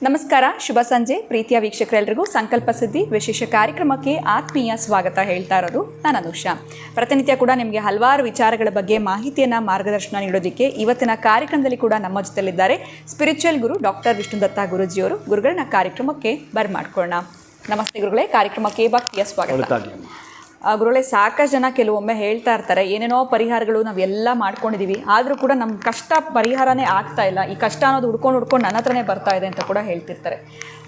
ನಮಸ್ಕಾರ, ಶುಭ ಸಂಜೆ ಪ್ರೀತಿಯ ವೀಕ್ಷಕರೆಲ್ಲರಿಗೂ ಸಂಕಲ್ಪ ಸುದ್ದಿ ವಿಶೇಷ ಕಾರ್ಯಕ್ರಮಕ್ಕೆ ಆತ್ಮೀಯ ಸ್ವಾಗತ ಹೇಳ್ತಾ ಇರೋದು ನಾನು ಅನುಷಾ. ಪ್ರತಿನಿತ್ಯ ಕೂಡ ನಿಮಗೆ ಹಲವಾರು ವಿಚಾರಗಳ ಬಗ್ಗೆ ಮಾಹಿತಿಯನ್ನು ಮಾರ್ಗದರ್ಶನ ನೀಡೋದಕ್ಕೆ ಇವತ್ತಿನ ಕಾರ್ಯಕ್ರಮದಲ್ಲಿ ಕೂಡ ನಮ್ಮ ಜೊತೆಲಿದ್ದಾರೆ ಸ್ಪಿರಿಚುವಲ್ ಗುರು ಡಾಕ್ಟರ್ ವಿಷ್ಣುದತ್ತ ಗುರೂಜಿಯವರು. ಗುರುಗಳನ್ನ ಕಾರ್ಯಕ್ರಮಕ್ಕೆ ಬರ್ಮಾಡ್ಕೊಳ್ಳೋಣ. ನಮಸ್ತೆ ಗುರುಗಳೇ, ಕಾರ್ಯಕ್ರಮಕ್ಕೆ ಭಕ್ತಿಯ ಸ್ವಾಗತ. ಗುರುಗಳೇ, ಸಾಕಷ್ಟು ಜನ ಕೆಲವೊಮ್ಮೆ ಹೇಳ್ತಾ ಇರ್ತಾರೆ, ಏನೇನೋ ಪರಿಹಾರಗಳು ನಾವೆಲ್ಲ ಮಾಡ್ಕೊಂಡಿದ್ದೀವಿ, ಆದರೂ ಕೂಡ ನಮ್ಮ ಕಷ್ಟ ಪರಿಹಾರನೇ ಆಗ್ತಾ ಇಲ್ಲ, ಈ ಕಷ್ಟ ಅನ್ನೋದು ಹುಡ್ಕೊಂಡು ನನ್ನ ಹತ್ರನೇ ಬರ್ತಾ ಇದೆ ಅಂತ ಕೂಡ ಹೇಳ್ತಿರ್ತಾರೆ.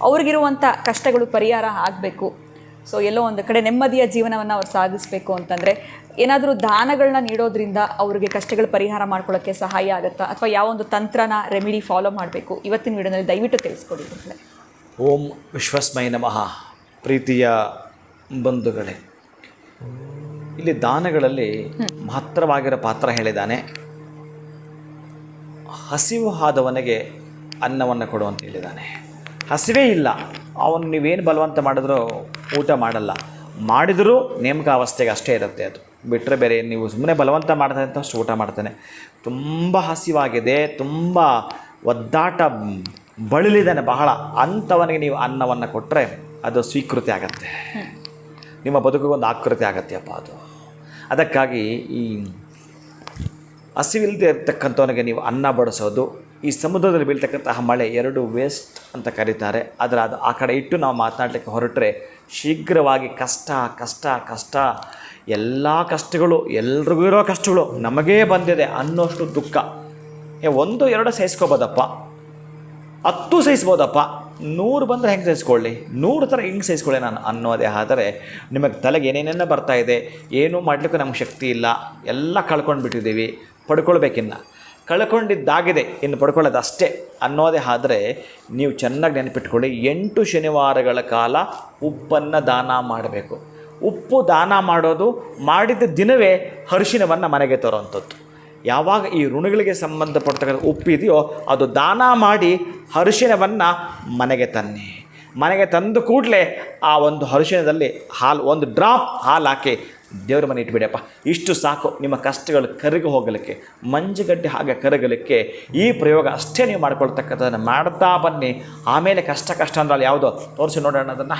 ಅವ್ರಿಗಿರುವಂಥ ಕಷ್ಟಗಳು ಪರಿಹಾರ ಆಗಬೇಕು, ಸೊ ಎಲ್ಲೋ ಒಂದು ಕಡೆ ನೆಮ್ಮದಿಯ ಜೀವನವನ್ನು ಅವ್ರು ಸಾಗಿಸಬೇಕು ಅಂತಂದರೆ ಏನಾದರೂ ದಾನಗಳನ್ನ ನೀಡೋದ್ರಿಂದ ಅವ್ರಿಗೆ ಕಷ್ಟಗಳು ಪರಿಹಾರ ಮಾಡ್ಕೊಳ್ಳೋಕ್ಕೆ ಸಹಾಯ ಆಗುತ್ತಾ, ಅಥವಾ ಯಾವೊಂದು ತಂತ್ರನ ರೆಮಿಡಿ ಫಾಲೋ ಮಾಡಬೇಕು? ಇವತ್ತಿನ ವಿಡಿಯೋದಲ್ಲಿ ದಯವಿಟ್ಟು ತಿಳಿಸ್ಕೊಡಿ ಗುರುಗಳೇ. ಓಂ ವಿಶ್ವಸ್ಮೈ ನಮಃ. ಪ್ರೀತಿಯ ಬಂಧುಗಳೇ, ಇಲ್ಲಿ ದಾನಗಳಲ್ಲಿ ಮಹತ್ತರವಾಗಿರೋ ಪಾತ್ರ ಹೇಳಿದ್ದಾನೆ. ಹಸಿವು ಆದವನಿಗೆ ಅನ್ನವನ್ನು ಕೊಡು ಅಂತ ಹೇಳಿದ್ದಾನೆ. ಹಸಿವೇ ಇಲ್ಲ, ಅವನು ನೀವೇನು ಬಲವಂತ ಮಾಡಿದ್ರೂ ಊಟ ಮಾಡಲ್ಲ, ಮಾಡಿದರೂ ನೇಮಕ ಅವಸ್ಥೆಗೆ ಅಷ್ಟೇ ಇರುತ್ತೆ. ಅದು ಬಿಟ್ಟರೆ ಬೇರೆ ನೀವು ಸುಮ್ಮನೆ ಬಲವಂತ ಮಾಡ್ತಾನೆ ಅಂತ ಅಷ್ಟು ಊಟ ಮಾಡ್ತಾನೆ. ತುಂಬ ಹಸಿವಾಗಿದೆ, ತುಂಬ ಒದ್ದಾಟ ಬಳಲಿದ್ದಾನೆ ಬಹಳ, ಅಂಥವನಿಗೆ ನೀವು ಅನ್ನವನ್ನು ಕೊಟ್ಟರೆ ಅದು ಸ್ವೀಕೃತಿ ಆಗತ್ತೆ, ನಿಮ್ಮ ಬದುಕಿಗೊಂದು ಆಕೃತಿ ಆಗತ್ತೆಯಪ್ಪ ಅದು. ಅದಕ್ಕಾಗಿ ಈ ಹಸಿವಿಲ್ಲದೆ ಇರ್ತಕ್ಕಂಥವನಿಗೆ ನೀವು ಅನ್ನ ಬಡಿಸೋದು, ಈ ಸಮುದ್ರದಲ್ಲಿ ಬೀಳ್ತಕ್ಕಂತಹ ಮಳೆ ಎರಡು ವೇಸ್ಟ್ ಅಂತ ಕರೀತಾರೆ. ಆದರೆ ಅದು ಆ ಕಡೆ ಇಟ್ಟು ನಾವು ಮಾತನಾಡಲಿಕ್ಕೆ ಹೊರಟ್ರೆ ಶೀಘ್ರವಾಗಿ ಕಷ್ಟ ಕಷ್ಟ ಕಷ್ಟ, ಎಲ್ಲ ಕಷ್ಟಗಳು ಎಲ್ರಿಗೂ ಇರೋ ಕಷ್ಟಗಳು ನಮಗೇ ಬಂದಿದೆ ಅನ್ನೋಷ್ಟು ದುಃಖ. 1-2 ಸಹಿಸ್ಕೋಬೋದಪ್ಪ, 10 ಸಹಿಸ್ಬೋದಪ್ಪ, 100 ಬಂದರೆ ಹೆಂಗೆ ಸಹಿಸ್ಕೊಳ್ಳಿ, 100 ಥರ ಹೆಂಗೆ ಸಹಿಸ್ಕೊಳ್ಳಿ ನಾನು ಅನ್ನೋದೇ. ಆದರೆ ನಿಮಗೆ ತಲೆಗೆ ಏನೇನೇನೋ ಬರ್ತಾಯಿದೆ, ಏನೂ ಮಾಡಲಿಕ್ಕೂ ನಮ್ಗೆ ಶಕ್ತಿ ಇಲ್ಲ, ಎಲ್ಲ ಕಳ್ಕೊಂಡ್ಬಿಟ್ಟಿದ್ದೀವಿ, ಪಡ್ಕೊಳ್ಬೇಕಿನ್ನು, ಕಳ್ಕೊಂಡಿದ್ದಾಗಿದೆ, ಇನ್ನು ಪಡ್ಕೊಳ್ಳೋದು ಅಷ್ಟೇ ಅನ್ನೋದೇ. ಆದರೆ ನೀವು ಚೆನ್ನಾಗಿ ನೆನಪಿಟ್ಕೊಳ್ಳಿ, 8 ಶನಿವಾರಗಳ ಕಾಲ ಉಪ್ಪನ್ನು ದಾನ ಮಾಡಬೇಕು. ಉಪ್ಪು ದಾನ ಮಾಡೋದು ಮಾಡಿದ ದಿನವೇ ಅರಿಶಿನವನ್ನು ಮನೆಗೆ ತರೋವಂಥದ್ದು. ಯಾವಾಗ ಈ ಋಣಗಳಿಗೆ ಸಂಬಂಧಪಡ್ತಕ್ಕಂಥ ಉಪ್ಪಿದೆಯೋ ಅದು ದಾನ ಮಾಡಿ ಅರಿಶಿನವನ್ನು ಮನೆಗೆ ತನ್ನಿ. ಮನೆಗೆ ತಂದು ಕೂಡಲೇ ಆ ಒಂದು ಅರಿಶಿನದಲ್ಲಿ ಹಾಲು, 1 ಡ್ರಾಪ್ ಹಾಲು ಹಾಕಿ ದೇವ್ರ ಮನೆ ಇಟ್ಬಿಡಪ್ಪ, ಇಷ್ಟು ಸಾಕು ನಿಮ್ಮ ಕಷ್ಟಗಳು ಕರಗಿ ಹೋಗಲಿಕ್ಕೆ, ಮಂಜುಗಡ್ಡೆ ಹಾಗೆ ಕರಗಲಿಕ್ಕೆ. ಈ ಪ್ರಯೋಗ ಅಷ್ಟೇ ನೀವು ಮಾಡ್ಕೊಳ್ತಕ್ಕಂಥದ್ದನ್ನು ಮಾಡ್ತಾ ಬನ್ನಿ. ಆಮೇಲೆ ಕಷ್ಟ ಅಂದ್ರಲ್ಲಿ ಯಾವುದೋ ತೋರಿಸಿ ನೋಡೋಣ, ಅದನ್ನು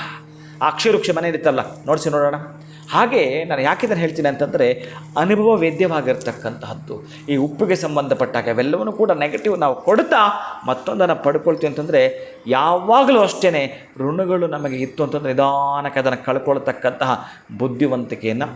ಅಕ್ಷರವೃಕ್ಷ ಮನೆ ಇರುತ್ತಲ್ಲ ನೋಡಿಸಿ ನೋಡೋಣ. ಹಾಗೆ ನಾನು ಯಾಕಿದನ್ನು ಹೇಳ್ತೀನಿ ಅಂತಂದರೆ, ಅನುಭವ ವೇದ್ಯವಾಗಿರ್ತಕ್ಕಂತಹದ್ದು ಈ ಉಪ್ಪಿಗೆ ಸಂಬಂಧಪಟ್ಟಾಗ ಅವೆಲ್ಲವನ್ನೂ ಕೂಡ ನೆಗೆಟಿವ್ ನಾವು ಕೊಡ್ತಾ ಮತ್ತೊಂದನ್ನು ಪಡ್ಕೊಳ್ತೀವಿ ಅಂತಂದರೆ, ಯಾವಾಗಲೂ ಅಷ್ಟೇ ಋಣಗಳು ನಮಗೆ ಇತ್ತು ಅಂತಂದರೆ ನಿಧಾನಕ್ಕೆ ಅದನ್ನು ಕಳ್ಕೊಳ್ತಕ್ಕಂತಹ ಬುದ್ಧಿವಂತಿಕೆಯನ್ನು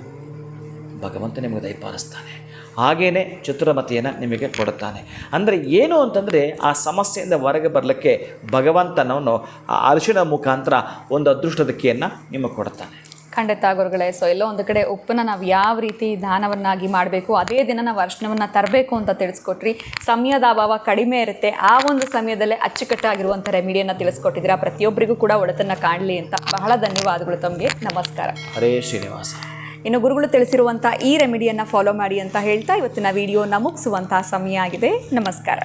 ಭಗವಂತ ನಿಮಗೆ ದಯಪಾಲಿಸ್ತಾನೆ. ಹಾಗೆಯೇ ಚತುರಮತಿಯನ್ನು ನಿಮಗೆ ಕೊಡುತ್ತಾನೆ. ಅಂದರೆ ಏನು ಅಂತಂದರೆ, ಆ ಸಮಸ್ಯೆಯಿಂದ ಹೊರಗೆ ಬರಲಿಕ್ಕೆ ಭಗವಂತನವನು ಆ ಅರಿಶಿನ ಮುಖಾಂತರ ಒಂದು ಅದೃಷ್ಟದಕ್ಕೆಯನ್ನು ನಿಮಗೆ ಕೊಡುತ್ತಾನೆ. ಖಂಡಿತ ಗುರುಗಳೇ. ಸೊ ಎಲ್ಲೋ ಒಂದು ಕಡೆ ಉಪ್ಪನ್ನು ನಾವು ಯಾವ ರೀತಿ ದಾನವನ್ನಾಗಿ ಮಾಡಬೇಕು, ಅದೇ ದಿನ ನಾವು ಅರಿಶಿನವನ್ನು ತರಬೇಕು ಅಂತ ತಿಳಿಸ್ಕೊಟ್ರಿ. ಸಮಯದ ಅಭಾವ ಕಡಿಮೆ ಇರುತ್ತೆ, ಆ ಒಂದು ಸಮಯದಲ್ಲೇ ಅಚ್ಚುಕಟ್ಟಾಗಿರುವಂಥ ರೆಮಿಡಿಯನ್ನು ತಿಳಿಸ್ಕೊಟ್ಟಿದ್ದೀರಾ. ಪ್ರತಿಯೊಬ್ಬರಿಗೂ ಕೂಡ ಒಳಿತನ್ನು ಕಾಣಲಿ ಅಂತ ಬಹಳ ಧನ್ಯವಾದಗಳು ತಮಗೆ. ನಮಸ್ಕಾರ. ಹರೇ ಶ್ರೀನಿವಾಸ. ಇನ್ನು ಗುರುಗಳು ತಿಳಿಸಿರುವಂಥ ಈ ರೆಮಿಡಿಯನ್ನು ಫಾಲೋ ಮಾಡಿ ಅಂತ ಹೇಳ್ತಾ ಇವತ್ತಿನ ವಿಡಿಯೋನ ಮುಗಿಸುವಂಥ ಸಮಯ ಆಗಿದೆ. ನಮಸ್ಕಾರ.